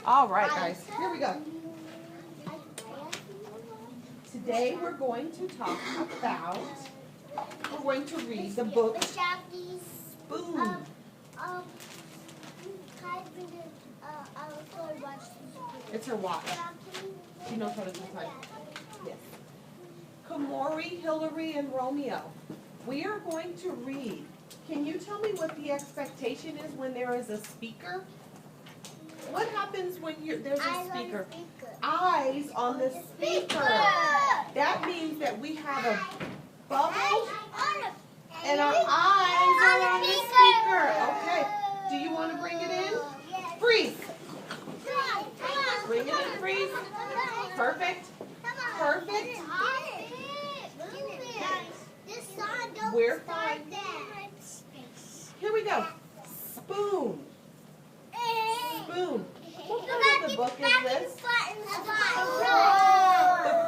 All right, guys, here we go. Today we're going to talk about, we're going to read the book Spoon. It's her watch. She knows how to do time. Yes. Komori, Hillary, and Romeo. We are going to read. Can you tell me what the expectation is when there is a speaker? What happens when there's a speaker? Eyes on the speaker. That means that we have a bubble and our eyes are on the speaker. Okay. Do you want to bring it in? Freeze. Bring it in, freeze. Perfect. Perfect. We're fine. Here we go. Spoon. Spoon. What part of the book is this? The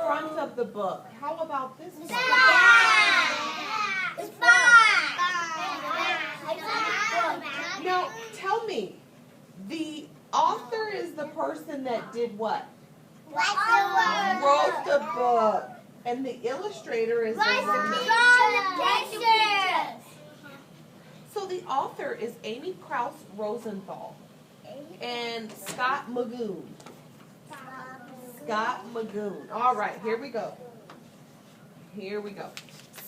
front of the book. How about this one? Now, tell me, the author is the person that did what? Wrote the book. And the illustrator is the one that... So the author is Amy Krauss Rosenthal and Scott Magoon. Scott Magoon. All right, here we go. Here we go.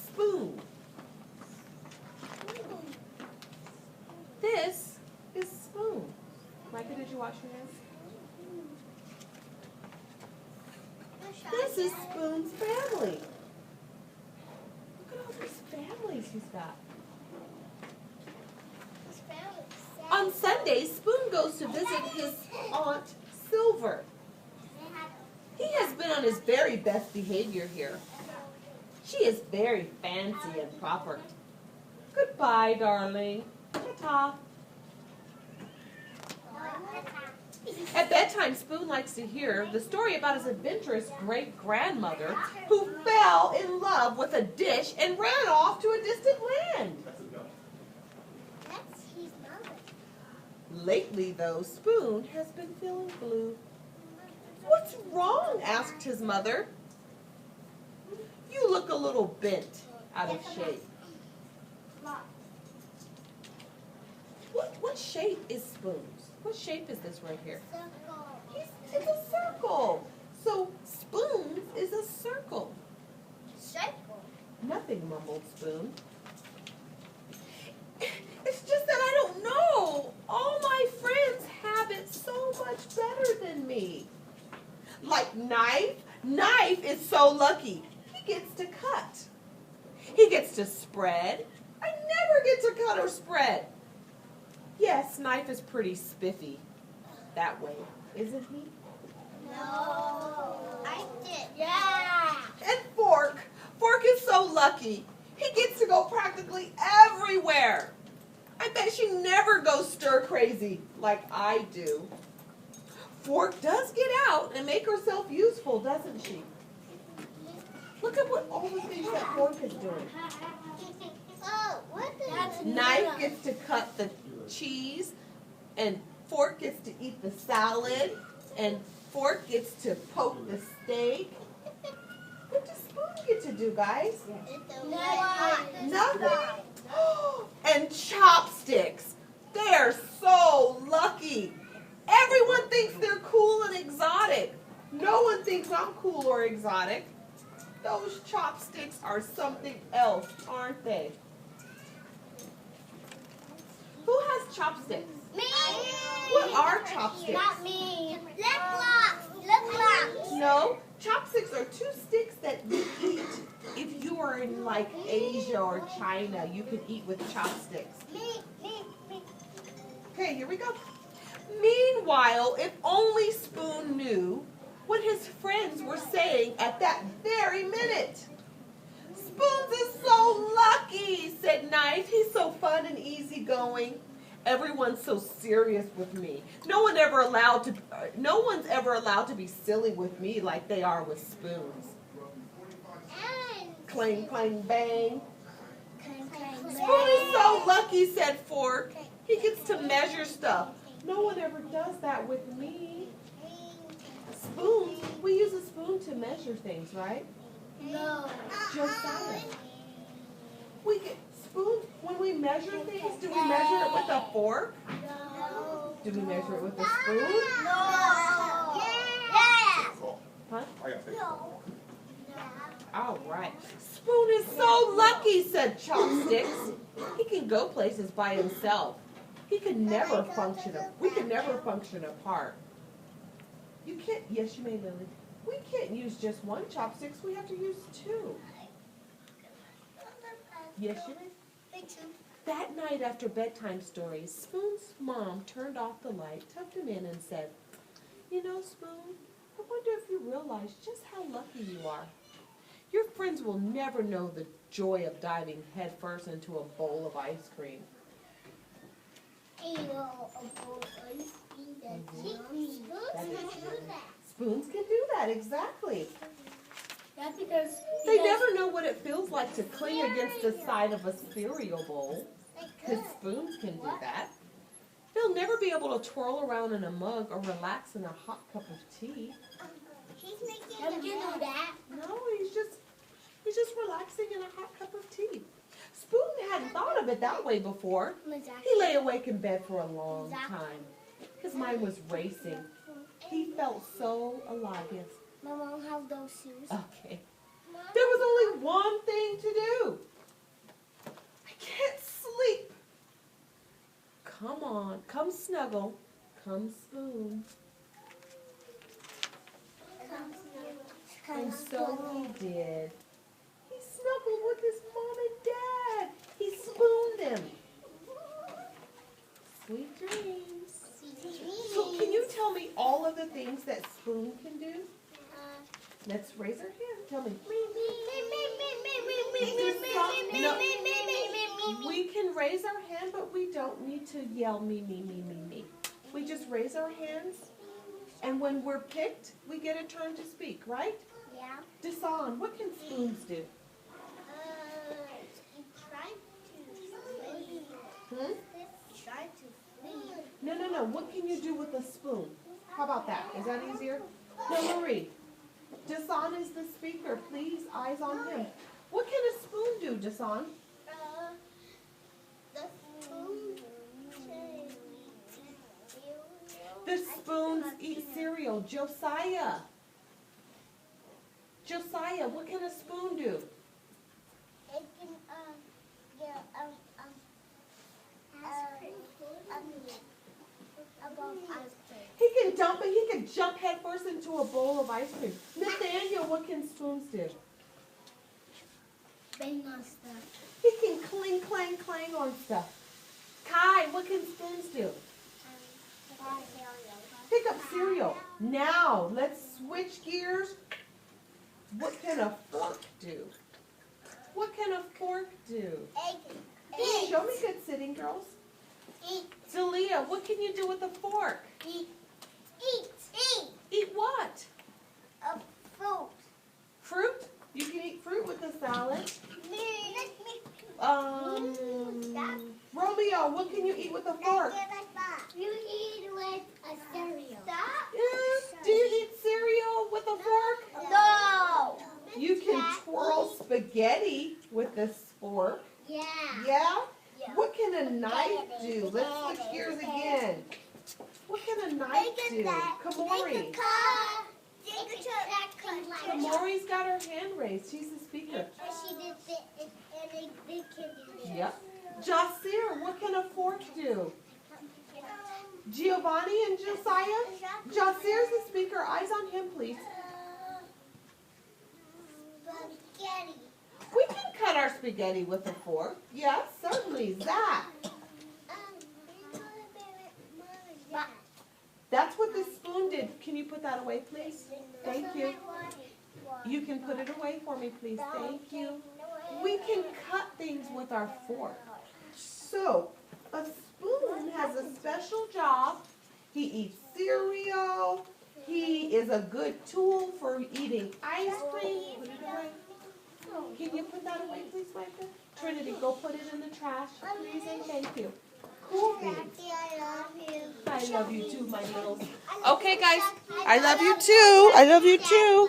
Spoon. This is Spoon. Micah, did you wash your hands? This is Spoon's family. Look at all these families he's got. On Sundays, Spoon goes to visit his Aunt Silver. He has been on his very best behavior here. She is very fancy and proper. Goodbye, darling. Ta-ta. At bedtime, Spoon likes to hear the story about his adventurous great-grandmother who fell in love with a dish and ran off to a distant land. Lately, though, Spoon has been feeling blue. What's wrong? Asked his mother. You look a little bent, out of shape. What shape is Spoon's? What shape is this right here? It's a circle. So Spoon's is a circle. Circle? Nothing, mumbled Spoon. It's just that I don't know. All my friends have it so much better than me. Like Knife. Knife is so lucky. He gets to cut. He gets to spread. I never get to cut or spread. Yes, Knife is pretty spiffy that way, isn't he? No. I did. Yeah. And Fork. Fork is so lucky. He gets to go practically everywhere. I bet she never goes stir crazy like I do. Fork does get out and make herself useful, doesn't she? Look at what all the things that Fork is doing. Oh, what is Knife gets to cut the cheese, and Fork gets to eat the salad, and Fork gets to poke the steak. What does Spoon get to do, guys? Nothing. And chopsticks. They're so lucky. Everyone thinks they're cool and exotic. No one thinks I'm cool or exotic. Those chopsticks are something else, aren't they? Who has chopsticks? Me. What are chopsticks? Not me. Lip gloss. Lip gloss. No, chopsticks are two sticks that you eat. If you are in like Asia or China, you can eat with chopsticks. Me. Okay, here we go. Meanwhile, if only Spoon knew what his friends were saying at that very minute. Spoons is so lucky, said Knife. He's so fun and easygoing. Everyone's so serious with me. No one's ever allowed to be silly with me like they are with Spoons. Clang, clang, bang. Spoon is so lucky, said Fork. He gets to measure stuff. No one ever does that with me. Spoons, we use a spoon to measure things, right? No. Josiah. We get spoons, when we measure things, do we measure it with a fork? No. Do we measure it with a spoon? No. Huh? I got fixed. All right. Spoon is so lucky, said Chopsticks. He can go places by himself. He can never function. We can never function apart. You can't. Yes, you may, Lily. We can't use just one chopsticks. We have to use two. Yes, you may. That night after bedtime stories, Spoon's mom turned off the light, tucked him in, and said, "You know, Spoon, I wonder if you realize just how lucky you are. Your friends will never know the joy of diving headfirst into a bowl of ice cream." Spoons can do that, exactly. That's because They never know what it feels like to cling against the side of a cereal bowl, because spoons can do that. They'll never be able to twirl around in a mug or relax in a hot cup of tea. How did you know that? No, he's just relaxing in a hot cup of tea. Spoon hadn't thought of it that way before. He lay awake in bed for a long time. His mind was racing. He felt so alive. Yes. My mom have those shoes. Okay. There was only one thing to do. I can't sleep. Come on, come snuggle. Come Spoon. And so he did. He snuggled with his mom and dad. He spooned him. Sweet dreams. So can you tell me all of the things that Spoon can do? Let's raise our hand. Tell me. We can raise our hand, but we don't need to yell me. We just raise our hands, and when we're picked, we get a turn to speak, right? Yeah. Dasan, what can spoons do? Hmm? Try to sleep. No. What can you do with a spoon? How about that? Is that easier? No, Marie. Dasan is the speaker. Please, eyes on him. What can a spoon do, Dasan? The spoon. The spoons eat cereal. Josiah. Josiah, what can a spoon do? It can get above ice cream. He can jump headfirst into a bowl of ice cream. Nathaniel, what can spoons do? Bang on stuff. He can cling, clang, clang on stuff. Kai, what can spoons do? Pick up cereal. Now, let's switch gears. What can a fork do? What can a fork do? Eat. Show me good sitting, girls. Eat. Celia, what can you do with a fork? Eat. Eat. Eat. Eat what? A fruit. Fruit? You can eat fruit with a salad. Romeo, what can you eat with a fork? You eat with a cereal. Do you eat cereal with a fork? No. You can twirl spaghetti with this fork. Yeah. Yeah? What can a knife do? Let's switch gears again. What can a knife do? Kamori. Kamori's got her hand raised. She's the speaker. She did it, and they can do it. Yep. Jasir, what can a fork do? Giovanni and Josiah? Jasir's the speaker. Eyes on him, please. Spaghetti. We can cut our spaghetti with a fork. Yes, certainly. Zach. That's what the spoon did. Can you put that away, please? Thank you. You can put it away for me, please. Thank you. We can cut things with our fork. So, a spoon has a special job. He eats cereal. He is a good tool for eating ice cream. Put it away. Can you put that away, please, right there? Trinity, go put it in the trash, please, and thank you. cool things. I love you. I love you too, my littles. Okay, guys. I love you too. I love you too.